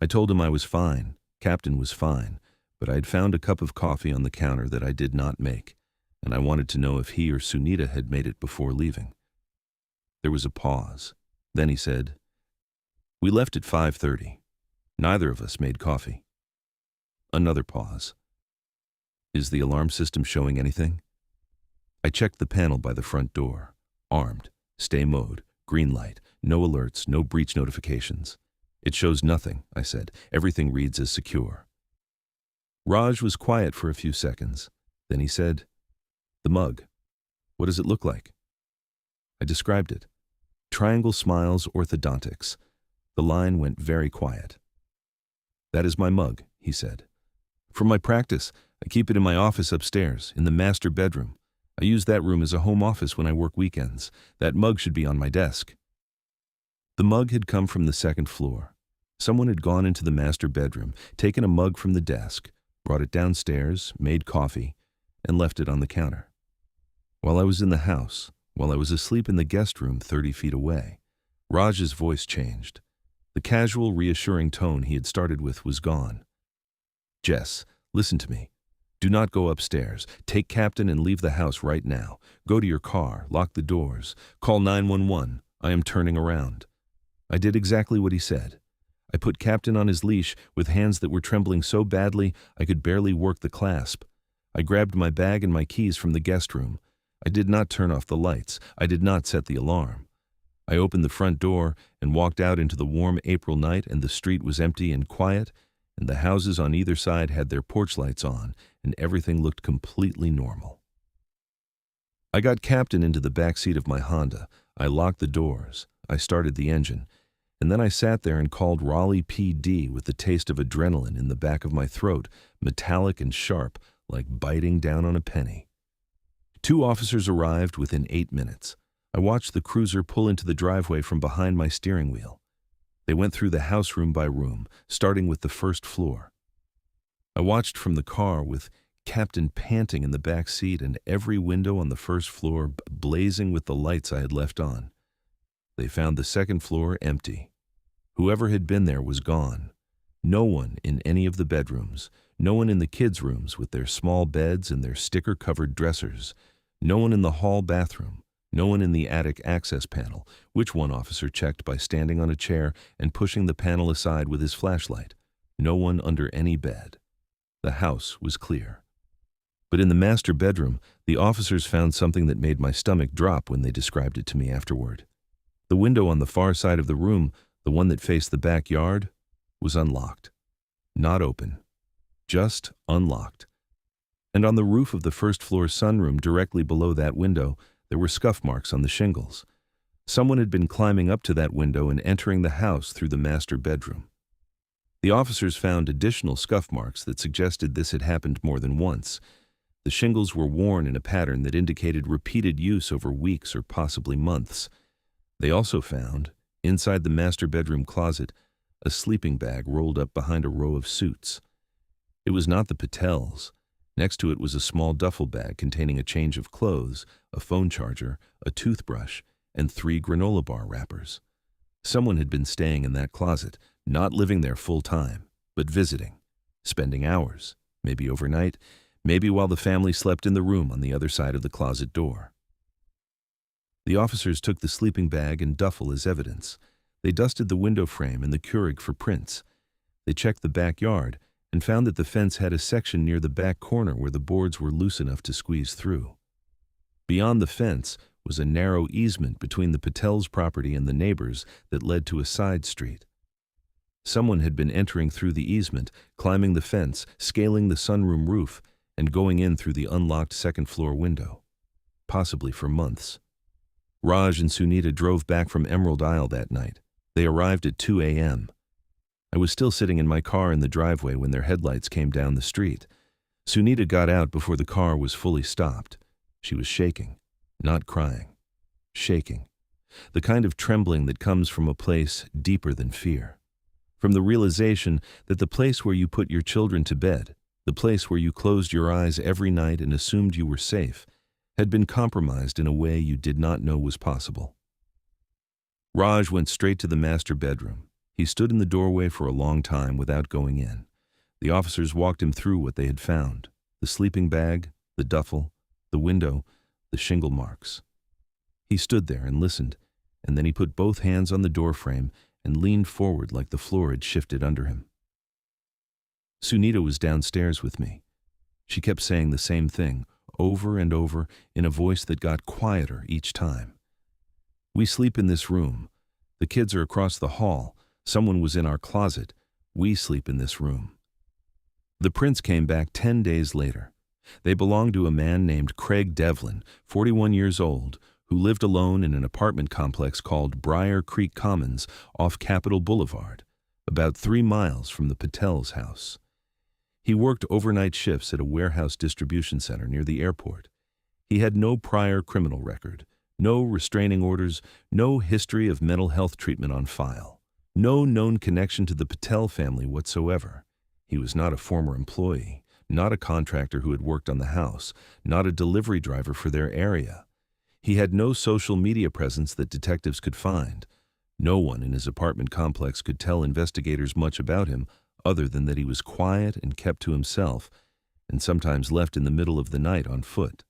I told him I was fine. Captain was fine. but I had found a cup of coffee on the counter that I did not make, and I wanted to know if he or Sunita had made it before leaving. There was a pause. Then he said, "We left at 5:30. Neither of us made coffee." Another pause. "Is the alarm system showing anything?" I checked the panel by the front door. Armed, stay mode, green light, no alerts, no breach notifications. "It shows nothing," I said. "Everything reads as secure." Raj was quiet for a few seconds. Then he said, "The mug. What does it look like?" I described it. Triangle Smiles Orthodontics. The line went very quiet. "That is my mug," he said. "From my practice, I keep it in my office upstairs, in the master bedroom. I use that room as a home office when I work weekends. That mug should be on my desk." The mug had come from the second floor. Someone had gone into the master bedroom, taken a mug from the desk, brought it downstairs, made coffee, and left it on the counter. While I was in the house, while I was asleep in the guest room 30 feet away, Raj's voice changed. The casual, reassuring tone he had started with was gone. "Jess, listen to me. Do not go upstairs. Take Captain and leave the house right now. Go to your car, lock the doors, call 911. I am turning around." I did exactly what he said. I put Captain on his leash with hands that were trembling so badly I could barely work the clasp. I grabbed my bag and my keys from the guest room. I did not turn off the lights. I did not set the alarm. I opened the front door and walked out into the warm April night, and the street was empty and quiet, and the houses on either side had their porch lights on, and everything looked completely normal. I got Captain into the back seat of my Honda. I locked the doors. I started the engine. And then I sat there and called Raleigh PD with the taste of adrenaline in the back of my throat, metallic and sharp, like biting down on a penny. 2 officers arrived within 8 minutes. I watched the cruiser pull into the driveway from behind my steering wheel. They went through the house room by room, starting with the first floor. I watched from the car with Captain panting in the back seat and every window on the first floor blazing with the lights I had left on. They found the second floor empty. Whoever had been there was gone. No one in any of the bedrooms, no one in the kids' rooms with their small beds and their sticker-covered dressers, no one in the hall bathroom, no one in the attic access panel, which one officer checked by standing on a chair and pushing the panel aside with his flashlight, no one under any bed. The house was clear. But in the master bedroom, the officers found something that made my stomach drop when they described it to me afterward. The window on the far side of the room, the one that faced the backyard, was unlocked. Not open. Just unlocked. And on the roof of the first floor sunroom directly below that window, there were scuff marks on the shingles. Someone had been climbing up to that window and entering the house through the master bedroom. The officers found additional scuff marks that suggested this had happened more than once. The shingles were worn in a pattern that indicated repeated use over weeks or possibly months. They also found, inside the master bedroom closet, a sleeping bag rolled up behind a row of suits. It was not the Patels. Next to it was a small duffel bag containing a change of clothes, a phone charger, a toothbrush, and 3 granola bar wrappers. Someone had been staying in that closet, not living there full time, but visiting, spending hours, maybe overnight, maybe while the family slept in the room on the other side of the closet door. The officers took the sleeping bag and duffel as evidence. They dusted the window frame and the Keurig for prints. They checked the backyard and found that the fence had a section near the back corner where the boards were loose enough to squeeze through. Beyond the fence was a narrow easement between the Patel's property and the neighbors that led to a side street. Someone had been entering through the easement, climbing the fence, scaling the sunroom roof, and going in through the unlocked second-floor window, possibly for months. Raj and Sunita drove back from Emerald Isle that night. They arrived at 2 a.m. I was still sitting in my car in the driveway when their headlights came down the street. Sunita got out before the car was fully stopped. She was shaking, not crying, shaking. The kind of trembling that comes from a place deeper than fear. From the realization that the place where you put your children to bed, the place where you closed your eyes every night and assumed you were safe, had been compromised in a way you did not know was possible. Raj went straight to the master bedroom. He stood in the doorway for a long time without going in. The officers walked him through what they had found: the sleeping bag, the duffel, the window, the shingle marks. He stood there and listened, and then he put both hands on the doorframe and leaned forward like the floor had shifted under him. Sunita was downstairs with me. She kept saying the same thing, over and over, in a voice that got quieter each time. "We sleep in this room. The kids are across the hall. Someone was in our closet. We sleep in this room." The prints came back 10 days later. They belonged to a man named Craig Devlin, 41 years old, who lived alone in an apartment complex called Briar Creek Commons off Capitol Boulevard, about 3 miles from the Patel's house. He worked overnight shifts at a warehouse distribution center near the airport. He had no prior criminal record, no restraining orders, no history of mental health treatment on file, no known connection to the Patel family whatsoever. He was not a former employee, not a contractor who had worked on the house, not a delivery driver for their area. He had no social media presence that detectives could find. No one in his apartment complex could tell investigators much about him other than that he was quiet and kept to himself, and sometimes left in the middle of the night on foot.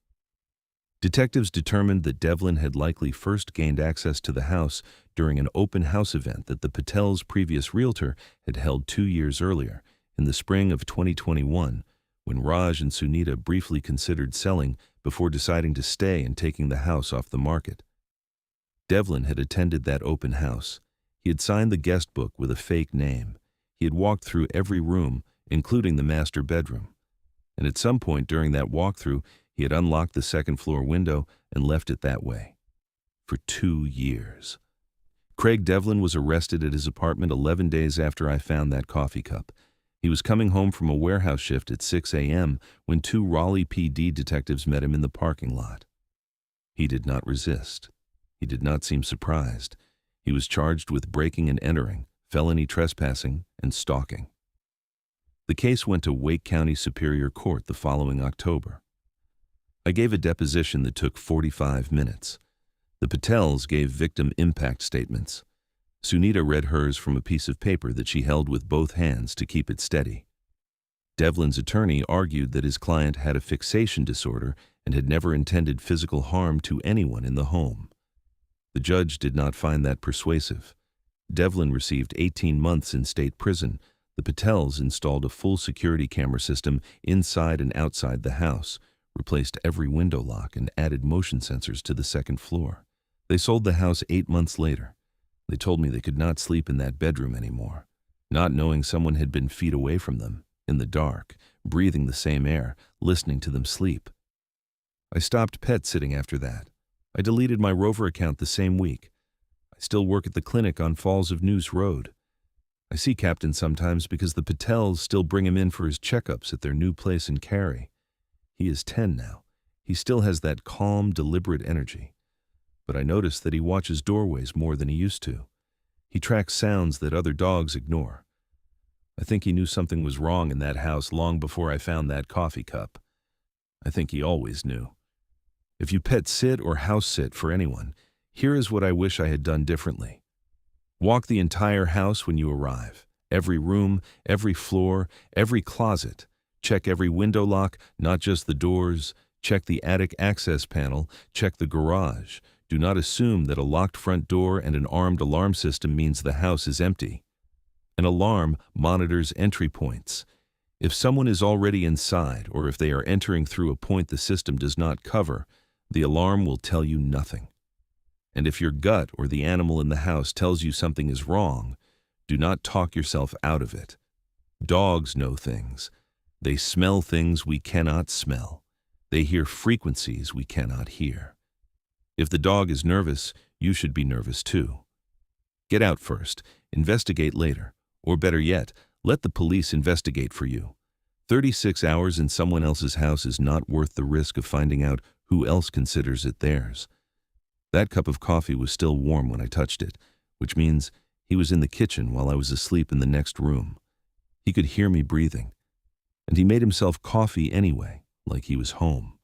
Detectives determined that Devlin had likely first gained access to the house during an open house event that the Patel's previous realtor had held 2 years earlier, in the spring of 2021, when Raj and Sunita briefly considered selling before deciding to stay and taking the house off the market. Devlin had attended that open house. He had signed the guest book with a fake name. He had walked through every room, including the master bedroom. And at some point during that walkthrough, he had unlocked the second-floor window and left it that way. For 2 years. Craig Devlin was arrested at his apartment 11 days after I found that coffee cup. He was coming home from a warehouse shift at 6 a.m. when 2 Raleigh PD detectives met him in the parking lot. He did not resist. He did not seem surprised. He was charged with breaking and entering, felony trespassing, and stalking. The case went to Wake County Superior Court the following October. I gave a deposition that took 45 minutes. The Patels gave victim impact statements. Sunita read hers from a piece of paper that she held with both hands to keep it steady. Devlin's attorney argued that his client had a fixation disorder and had never intended physical harm to anyone in the home. The judge did not find that persuasive. Devlin received 18 months in state prison. The Patels installed a full security camera system inside and outside the house, replaced every window lock, and added motion sensors to the second floor. They sold the house 8 months later. They told me they could not sleep in that bedroom anymore, not knowing someone had been feet away from them, in the dark, breathing the same air, listening to them sleep. I stopped pet sitting after that. I deleted my Rover account the same week. I still work at the clinic on Falls of News Road. I see Captain sometimes because the Patels still bring him in for his checkups at their new place in Cary. He is 10 now. He still has that calm, deliberate energy. But I notice that he watches doorways more than he used to. He tracks sounds that other dogs ignore. I think he knew something was wrong in that house long before I found that coffee cup. I think he always knew. If you pet sit or house sit for anyone, here is what I wish I had done differently. Walk the entire house when you arrive. Every room, every floor, every closet. Check every window lock, not just the doors. Check the attic access panel. Check the garage. Do not assume that a locked front door and an armed alarm system means the house is empty. An alarm monitors entry points. If someone is already inside, or if they are entering through a point the system does not cover, the alarm will tell you nothing. And if your gut or the animal in the house tells you something is wrong, do not talk yourself out of it. Dogs know things. They smell things we cannot smell. They hear frequencies we cannot hear. If the dog is nervous, you should be nervous too. Get out first, investigate later, or better yet, let the police investigate for you. 36 hours in someone else's house is not worth the risk of finding out who else considers it theirs. That cup of coffee was still warm when I touched it, which means he was in the kitchen while I was asleep in the next room. He could hear me breathing, and he made himself coffee anyway, like he was home.